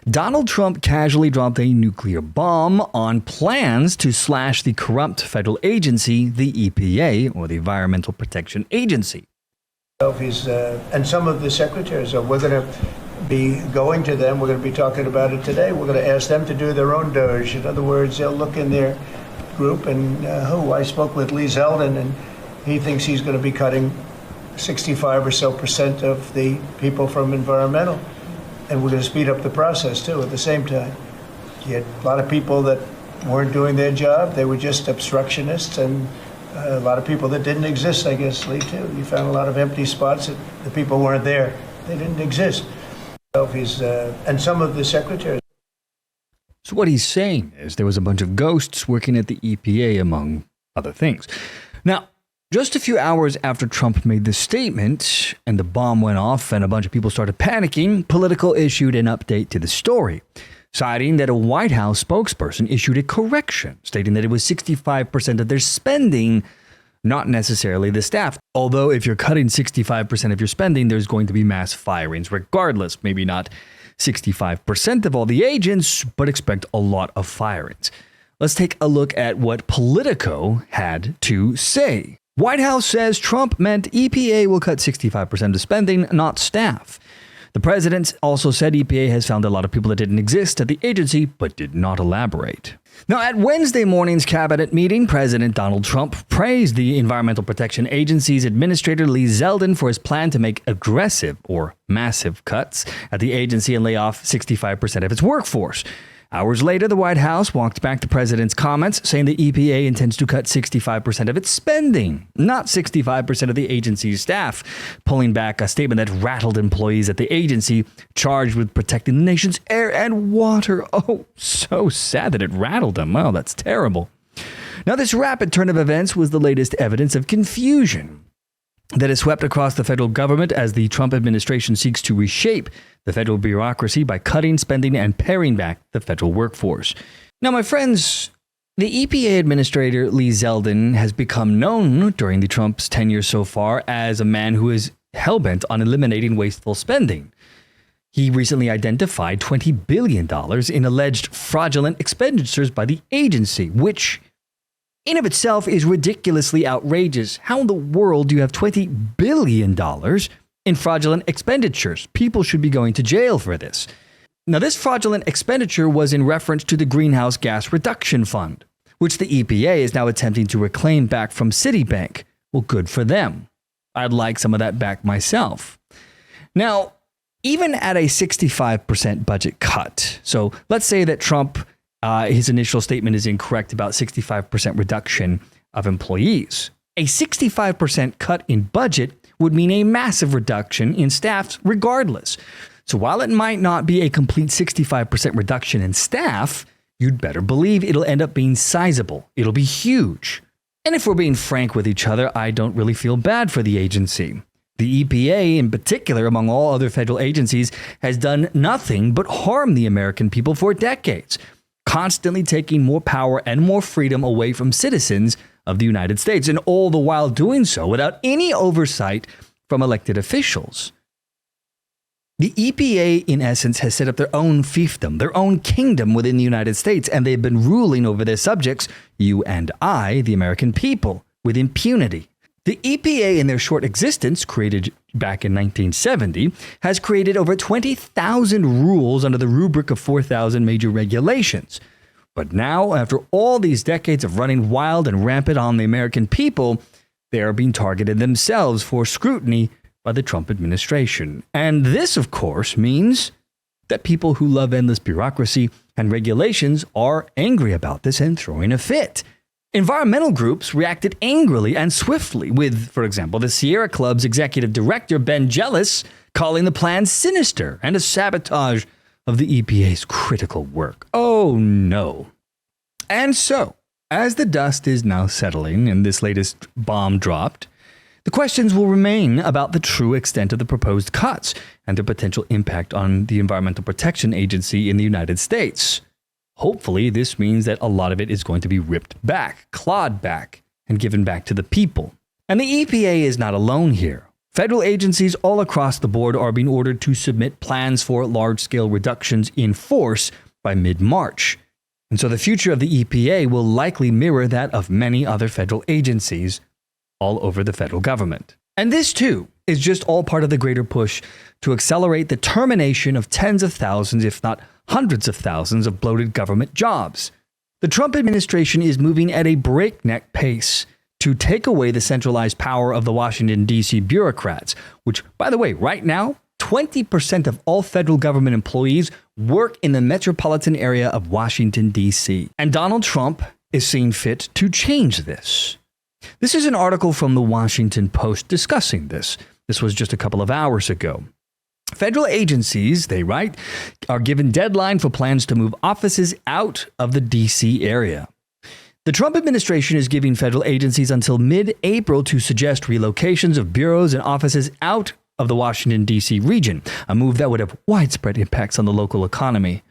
Donald Trump casually dropped a nuclear bomb on plans to slash the corrupt federal agency, the EPA, or the Environmental Protection Agency. And some of the secretaries, we're going to be going to them. We're going to be talking about it today. We're going to ask them to do their own DOJ. In other words, they'll look in their group and I spoke with Lee Zeldin, and he thinks he's going to be cutting 65% or so of the people from environmental. And we're going to speed up the process, too, at the same time. You had a lot of people that weren't doing their job. They were just obstructionists, and a lot of people that didn't exist, I guess, Lee, too. You found a lot of empty spots that the people weren't there. They didn't exist. And some of the secretaries. So what he's saying is there was a bunch of ghosts working at the EPA, among other things. Now, just a few hours after Trump made this statement and the bomb went off and a bunch of people started panicking, Politico issued an update to the story, citing that a White House spokesperson issued a correction, stating that it was 65% of their spending, not necessarily the staff. Although if you're cutting 65% of your spending, there's going to be mass firings regardless. Maybe not 65% of all the agents, but expect a lot of firings. Let's take a look at what Politico had to say. White House says Trump meant EPA will cut 65% of spending, not staff. The president also said EPA has found a lot of people that didn't exist at the agency, but did not elaborate. Now, at Wednesday morning's cabinet meeting, President Donald Trump praised the Environmental Protection Agency's Administrator Lee Zeldin for his plan to make aggressive or massive cuts at the agency and lay off 65% of its workforce. Hours later, the White House walked back the president's comments, saying the EPA intends to cut 65% of its spending, not 65% of the agency's staff, pulling back a statement that rattled employees at the agency charged with protecting the nation's air and water. Oh, so sad that it rattled them. Wow, that's terrible. Now, this rapid turn of events was the latest evidence of confusion that has swept across the federal government as the Trump administration seeks to reshape the federal bureaucracy by cutting spending and paring back the federal workforce. Now, my friends, the EPA Administrator Lee Zeldin has become known during the Trump's tenure so far as a man who is hellbent on eliminating wasteful spending. He recently identified $20 billion in alleged fraudulent expenditures by the agency, which in of itself is ridiculously outrageous. How in the world do you have $20 billion in fraudulent expenditures? People should be going to jail for this. Now, this fraudulent expenditure was in reference to the Greenhouse Gas Reduction Fund, which the EPA is now attempting to reclaim back from Citibank. Well, good for them. I'd like some of that back myself. Now, even at a 65% budget cut, so let's say that Trump his initial statement is incorrect about 65% reduction of employees. A 65% cut in budget would mean a massive reduction in staff regardless. So while it might not be a complete 65% reduction in staff, you'd better believe it'll end up being sizable. It'll be huge. And if we're being frank with each other, I don't really feel bad for the agency. The EPA, in particular, among all other federal agencies, has done nothing but harm the American people for decades, constantly taking more power and more freedom away from citizens of the United States, and all the while doing so without any oversight from elected officials. The EPA, in essence, has set up their own fiefdom, their own kingdom within the United States, and they've been ruling over their subjects, you and I, the American people, with impunity. The EPA, in their short existence, created back in 1970, has created over 20,000 rules under the rubric of 4,000 major regulations. But now, after all these decades of running wild and rampant on the American people, they are being targeted themselves for scrutiny by the Trump administration. And this, of course, means that people who love endless bureaucracy and regulations are angry about this and throwing a fit. Environmental groups reacted angrily and swiftly with, for example, the Sierra Club's executive director, Ben Jealous, calling the plan sinister and a sabotage of the EPA's critical work. Oh, no. And so, as the dust is now settling and this latest bomb dropped, the questions will remain about the true extent of the proposed cuts and their potential impact on the Environmental Protection Agency in the United States. Hopefully, this means that a lot of it is going to be ripped back, clawed back, and given back to the people. And the EPA is not alone here. Federal agencies all across the board are being ordered to submit plans for large-scale reductions in force by mid-March. And so the future of the EPA will likely mirror that of many other federal agencies all over the federal government. And this, too, is just all part of the greater push to accelerate the termination of tens of thousands, if not hundreds of thousands, of bloated government jobs. The Trump administration is moving at a breakneck pace to take away the centralized power of the Washington, D.C. bureaucrats, which, by the way, right now, 20% of all federal government employees work in the metropolitan area of Washington, D.C. And Donald Trump is seeing fit to change this. This is an article from the Washington Post discussing this. This was just a couple of hours ago. Federal agencies, they write, are given deadline for plans to move offices out of the D.C. area. The Trump administration is giving federal agencies until mid-April to suggest relocations of bureaus and offices out of the Washington, D.C. region, a move that would have widespread impacts on the local economy.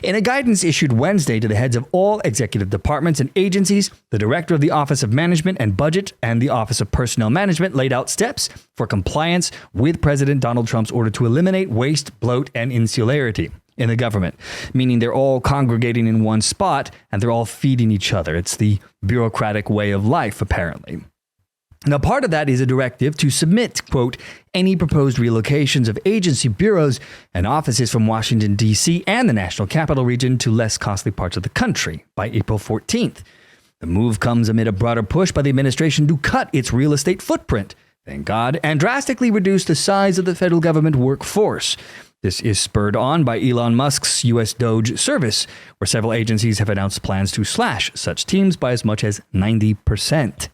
In a guidance issued Wednesday to the heads of all executive departments and agencies, the director of the Office of Management and Budget and the Office of Personnel Management laid out steps for compliance with President Donald Trump's order to eliminate waste, bloat, and insularity in the government, meaning they're all congregating in one spot and they're all feeding each other. It's the bureaucratic way of life, apparently. Now, part of that is a directive to submit, quote, any proposed relocations of agency bureaus and offices from Washington, D.C. and the National Capital Region to less costly parts of the country by April 14th. The move comes amid a broader push by the administration to cut its real estate footprint, thank God, and drastically reduce the size of the federal government workforce. This is spurred on by Elon Musk's U.S. Doge service, where several agencies have announced plans to slash such teams by as much as 90%.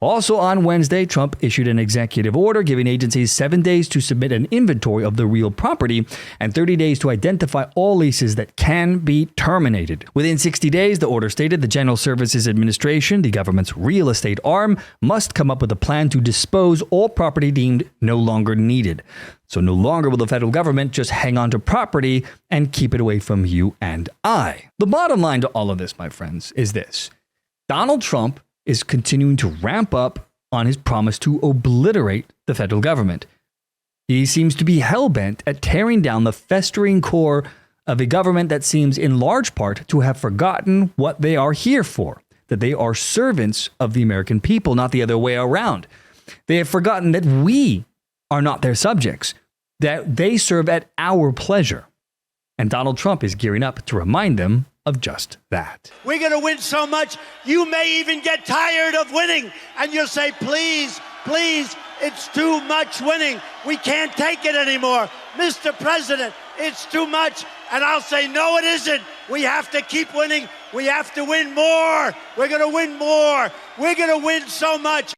Also on Wednesday, Trump issued an executive order giving agencies 7 days to submit an inventory of the real property and 30 days to identify all leases that can be terminated. Within 60 days, the order stated the General Services Administration, the government's real estate arm, must come up with a plan to dispose all property deemed no longer needed. So no longer will the federal government just hang on to property and keep it away from you and I. The bottom line to all of this, my friends, is this. Donald Trump is continuing to ramp up on his promise to obliterate the federal government. He seems to be hell-bent at tearing down the festering core of a government that seems in large part to have forgotten what they are here for, that they are servants of the American people, not the other way around. They have forgotten that we are not their subjects, that they serve at our pleasure. And Donald Trump is gearing up to remind them of just that. We're going to win so much, you may even get tired of winning. And you'll say, please, please, it's too much winning. We can't take it anymore. Mr. President, it's too much. And I'll say, no, it isn't. We have to keep winning. We have to win more. We're going to win more. We're going to win so much.